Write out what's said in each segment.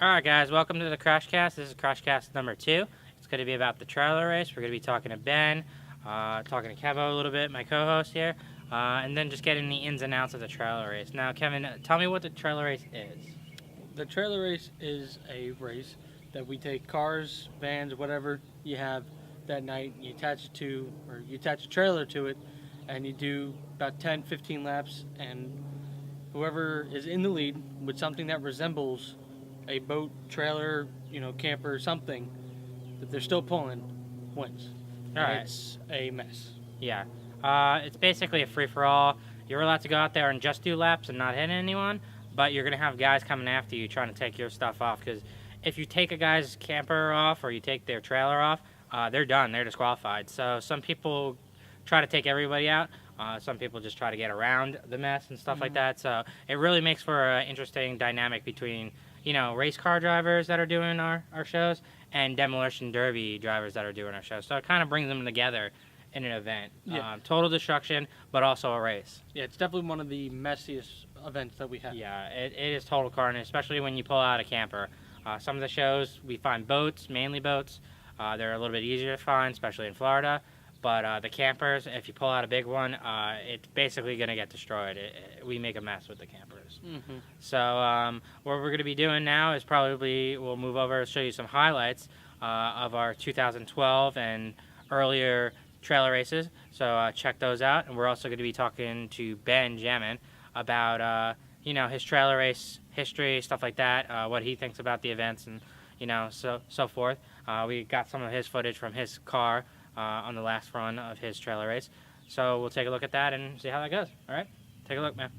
Alright guys, welcome to the CRASHCAST. This is CRASHCAST number 2. It's going to be about the trailer race. We're going to be talking to Ben, talking to Kevo a little bit, my co-host here, and then just getting the ins and outs of the trailer race. Now Kevin, tell me what the trailer race is. The trailer race is a race that we take cars, vans, whatever you have that night, you attach it to, or you attach a trailer to it, and you do about 10-15 laps, and whoever is in the lead with something that resembles a boat, trailer, camper, something that they're still pulling, wins. Alright. It's a mess. Yeah. It's basically a free-for-all. You're allowed to go out there and just do laps and not hit anyone, but you're going to have guys coming after you trying to take your stuff off, because if you take a guy's camper off or you take their trailer off, they're done. They're disqualified. So some people try to take everybody out. Some people just try to get around the mess and stuff like that. So it really makes for an interesting dynamic between, race car drivers that are doing our shows and demolition derby drivers that are doing our shows. So it kind of brings them together in an event. Yeah. Total destruction, but also a race. Yeah, it's definitely one of the messiest events that we have. Yeah, it is total carnage, especially when you pull out a camper. Some of the shows, we find boats, mainly boats. They're a little bit easier to find, especially in Florida. But the campers, if you pull out a big one, it's basically going to get destroyed. We make a mess with the campers. Mm-hmm. So what we're going to be doing now is we'll move over and show you some highlights of our 2012 and earlier trailer races. So check those out. And we're also going to be talking to Ben Jamin about, his trailer race history, stuff like that, what he thinks about the events and, so forth. We got some of his footage from his car on the last run of his trailer race. So we'll take a look at that and see how that goes. All right? Take a look, man.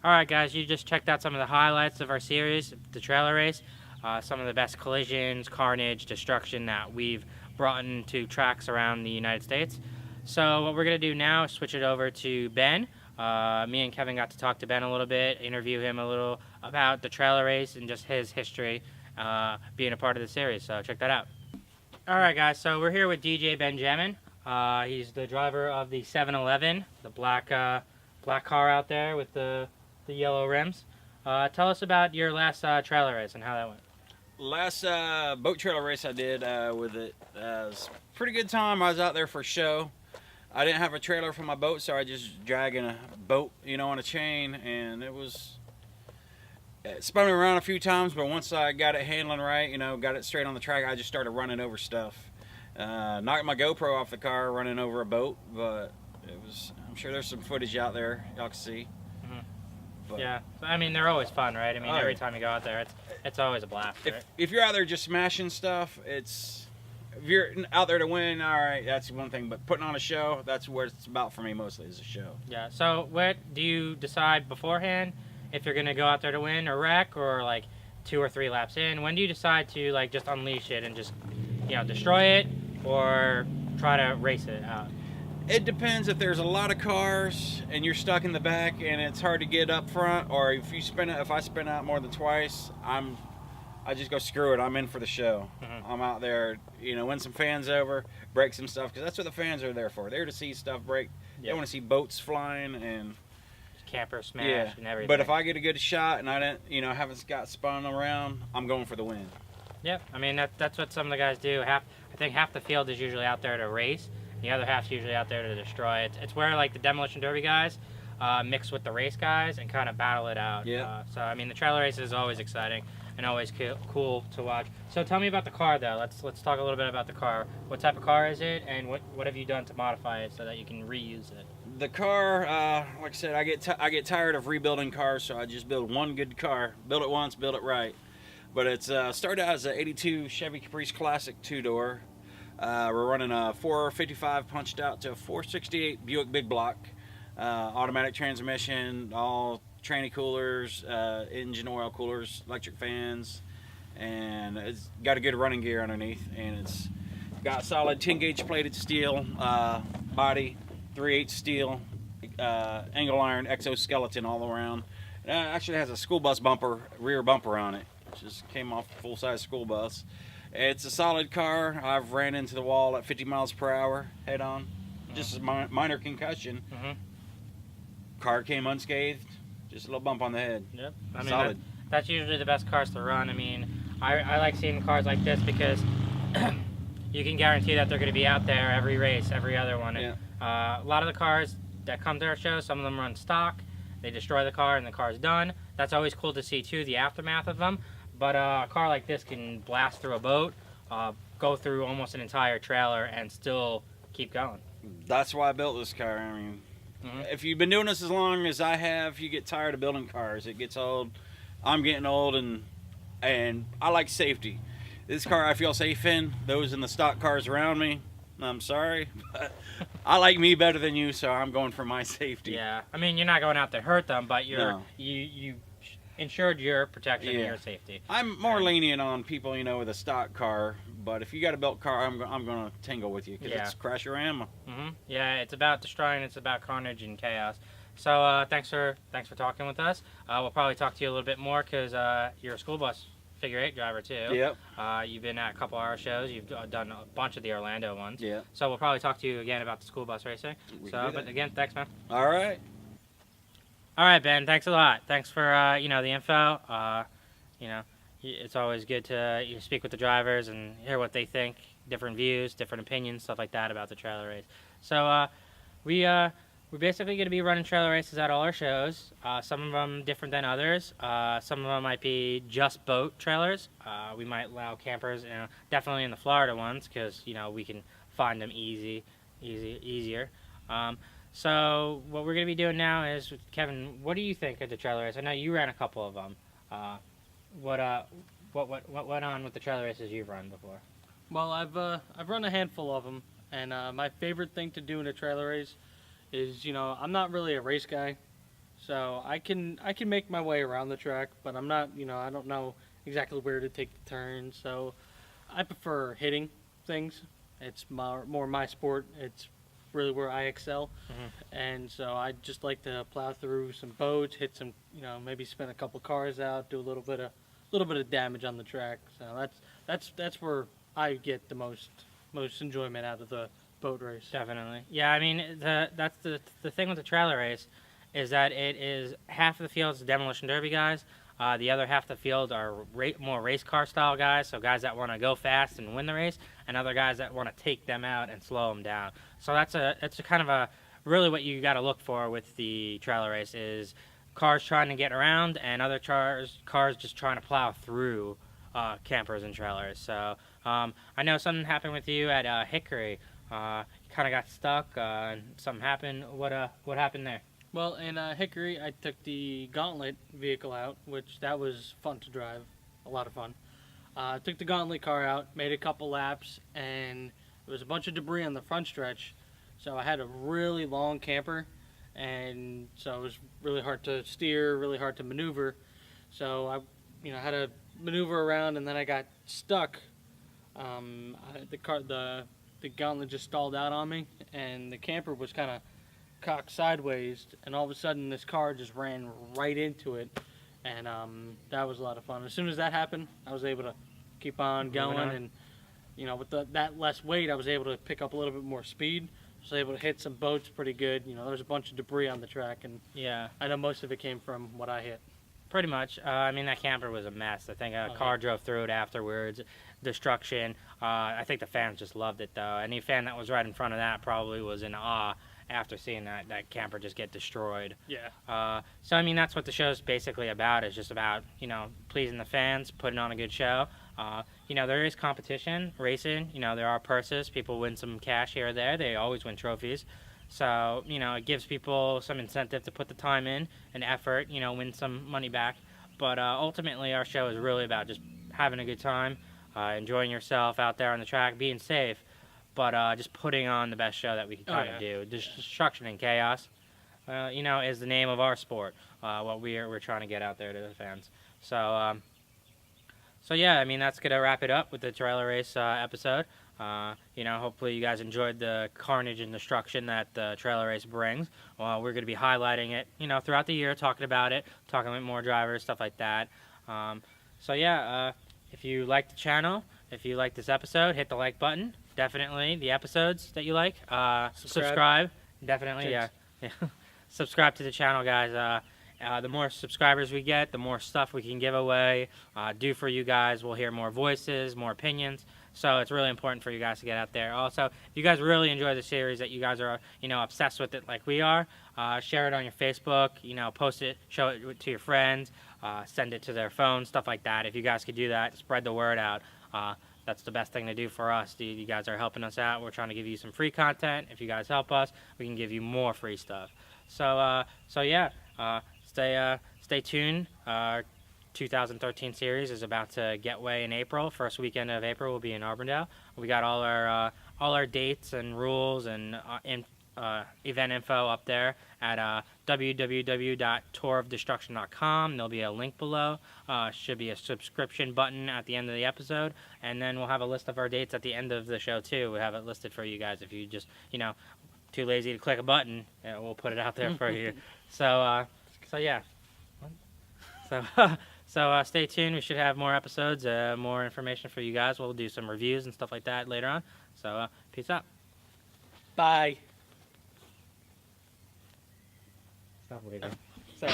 Alright guys, you just checked out some of the highlights of our series, the trailer race. Some of the best collisions, carnage, destruction that we've brought into tracks around the United States. So what we're going to do now is switch it over to Ben. Me and Kevin got to talk to Ben a little bit, interview him a little about the trailer race and just his history being a part of the series. So check that out. Alright guys, so we're here with DJ Benjamin. He's the driver of the 711, the black car out there with the yellow rims. Tell us about your last trailer race and how that went. Last boat trailer race I did with it was a pretty good time. I was out there for a show. I didn't have a trailer for my boat, so I just dragging a boat, on a chain, and it spun me around a few times, but once I got it handling right, got it straight on the track, I just started running over stuff. Knocked my GoPro off the car running over a boat, but I'm sure there's some footage out there y'all can see. But yeah, I mean, they're always fun, right? I mean, every time you go out there, it's always a blast, right? If you're out there just smashing stuff, if you're out there to win, all right, that's one thing. But putting on a show, that's what it's about for me mostly, is a show. Yeah, so what do you decide beforehand if you're going to go out there to win or wreck, or like 2 or 3 laps in? When do you decide to like just unleash it and just, destroy it or try to race it out? It depends. If there's a lot of cars and you're stuck in the back and it's hard to get up front, or if I spin out more than twice, I just go screw it. I'm in for the show. Mm-hmm. I'm out there, win some fans over, break some stuff, because that's what the fans are there for. They're to see stuff break. Yep. They want to see boats flying and camper smash and everything. But if I get a good shot and I didn't, haven't got spun around, I'm going for the win. Yep. I mean, that's what some of the guys do. I think half the field is usually out there to race. The other half's usually out there to destroy. It's where like the demolition derby guys mix with the race guys and kind of battle it out. Yeah. So I mean, the trailer race is always exciting and always cool to watch. So tell me about the car though. Let's talk a little bit about the car. What type of car is it, and what have you done to modify it so that you can reuse it? The car, like I said, I get tired of rebuilding cars, so I just build one good car. Build it once, build it right. But it's started out as an '82 Chevy Caprice Classic 2-door. We're running a 455 punched out to a 468 Buick Big Block, automatic transmission, all tranny coolers, engine oil coolers, electric fans, and it's got a good running gear underneath, and it's got solid 10 gauge plated steel body, 3/8 steel, angle iron exoskeleton all around. It actually has a school bus bumper, rear bumper on it. It just came off a full-size school bus. It's a solid car. I've ran into the wall at 50 miles per hour head on. Just a minor concussion. Car came unscathed. Just a little bump on the head. Yep. I mean, solid. That's usually the best cars to run. I mean, I like seeing cars like this because you can guarantee that they're going to be out there every race, every other one. Yeah. A lot of the cars that come to our show, some of them run stock. They destroy the car and the car's done. That's always cool to see too, the aftermath of them. But a car like this can blast through a boat, go through almost an entire trailer, and still keep going. That's why I built this car. I mean, if you've been doing this as long as I have, you get tired of building cars. It gets old. I'm getting old, and I like safety. This car I feel safe in. Those in the stock cars around me, I'm sorry, but I like me better than you, so I'm going for my safety. Yeah, I mean, you're not going out to hurt them, but No. you ensured your protection and your safety. I'm more lenient on people, with a stock car, but if you got a built car, I'm going to tangle with you because it's crash-a-rama. Yeah, it's about destroying, it's about carnage and chaos. So thanks for talking with us. We'll probably talk to you a little bit more because you're a school bus figure 8 driver too. Yep. You've been at a couple of our shows. You've done a bunch of the Orlando ones. Yeah. So we'll probably talk to you again about the school bus racing. But again, thanks, man. All right. All right, Ben. Thanks a lot. Thanks for the info. It's always good to speak with the drivers and hear what they think, different views, different opinions, stuff like that about the trailer race. So we're basically going to be running trailer races at all our shows. Some of them different than others. Some of them might be just boat trailers. We might allow campers, definitely in the Florida ones because we can find them easier. So what we're going to be doing now is, Kevin, what do you think of the trailer race? I know you ran a couple of them. What went on with the trailer races you've run before? Well, I've run a handful of them, and my favorite thing to do in a trailer race is, I'm not really a race guy, so I can make my way around the track, but I'm not, I don't know exactly where to take the turns, so I prefer hitting things. It's more my sport. It's really where I excel, and so I just like to plow through some boats, hit some, maybe spin a couple cars out, do a little bit of damage on the track. So that's where I get the most enjoyment out of the boat race. Definitely. Yeah, I mean, that's the thing with the trailer race is that it is half of the field is demolition derby guys. The other half of the field are more race car style guys, so guys that want to go fast and win the race, and other guys that want to take them out and slow them down. So that's a kind of really what you got to look for with the trailer race is cars trying to get around and other cars just trying to plow through campers and trailers. So I know something happened with you at Hickory. You kind of got stuck. And something happened. What happened there? Well, in Hickory, I took the Gauntlet vehicle out, which that was fun to drive, a lot of fun. Took the Gauntlet car out, made a couple laps, and there was a bunch of debris on the front stretch, so I had a really long camper, and so it was really hard to steer, really hard to maneuver. So I, had to maneuver around, and then I got stuck. The Gauntlet just stalled out on me, and the camper was kind of cocked sideways, and all of a sudden this car just ran right into it, and that was a lot of fun. As soon as that happened, I was able to keep on going, and with that less weight, I was able to pick up a little bit more speed. I was able to hit some boats pretty good. There was a bunch of debris on the track, and yeah, I know most of it came from what I hit. Pretty much. I mean, that camper was a mess. I think a car drove through it afterwards. Destruction. I think the fans just loved it, though. Any fan that was right in front of that probably was in awe after seeing that camper just get destroyed. Yeah. So, I mean, that's what the show's basically about. It's just about, pleasing the fans, putting on a good show. There is competition, racing. There are purses. People win some cash here or there. They always win trophies. So, it gives people some incentive to put the time in and effort, win some money back. But ultimately, our show is really about just having a good time, enjoying yourself out there on the track, being safe, but just putting on the best show that we can kind of do. Destruction and chaos, is the name of our sport. What we're trying to get out there to the fans. So yeah, I mean, that's gonna wrap it up with the trailer race episode. Hopefully you guys enjoyed the carnage and destruction that the trailer race brings. Well, we're going to be highlighting it, throughout the year, talking about it, talking with more drivers, stuff like that. If you like the channel, if you like this episode, hit the like button. Definitely the episodes that you like. Subscribe. Definitely, yeah. Subscribe to the channel, guys. The more subscribers we get, the more stuff we can give away, do for you guys. We'll hear more voices, more opinions. So it's really important for you guys to get out there. Also, if you guys really enjoy the series, that you guys are, obsessed with it like we are, share it on your Facebook, post it, show it to your friends, send it to their phone, stuff like that. If you guys could do that, spread the word out. That's the best thing to do for us. You guys are helping us out. We're trying to give you some free content. If you guys help us, we can give you more free stuff. So yeah, stay tuned. 2013 series is about to get way in April. First weekend of April will be in Auburndale. We got all our dates and rules and event info up there at www.tourofdestruction.com. There'll be a link below. Should be a subscription button at the end of the episode, and then we'll have a list of our dates at the end of the show too. We have it listed for you guys. If you just too lazy to click a button, we'll put it out there for you. So yeah. So stay tuned. We should have more episodes, more information for you guys. We'll do some reviews and stuff like that later on. So peace out. Bye. Stop waiting. Sorry.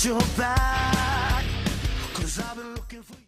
Your